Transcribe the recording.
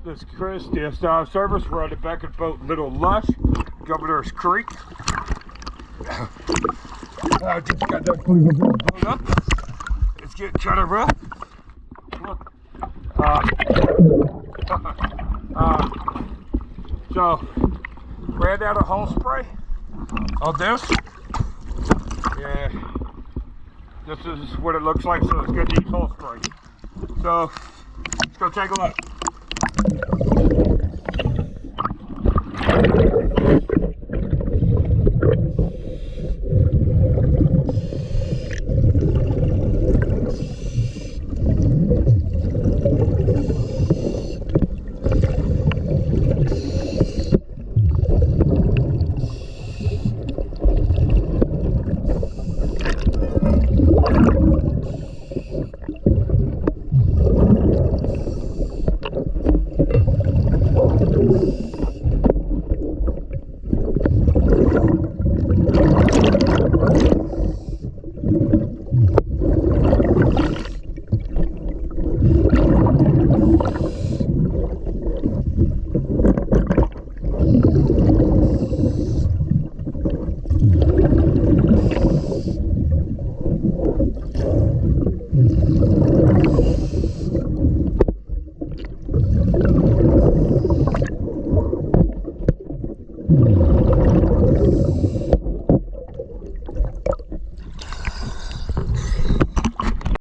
This is Chris, DSI service. We're on the back of the boat Lil Lush, Governor's Creek. I just got that boat up. It's getting kind of rough. So, ran out of hull spray on this. Yeah, this is what it looks like, so it's going to need hull spray. So, let's go take a look.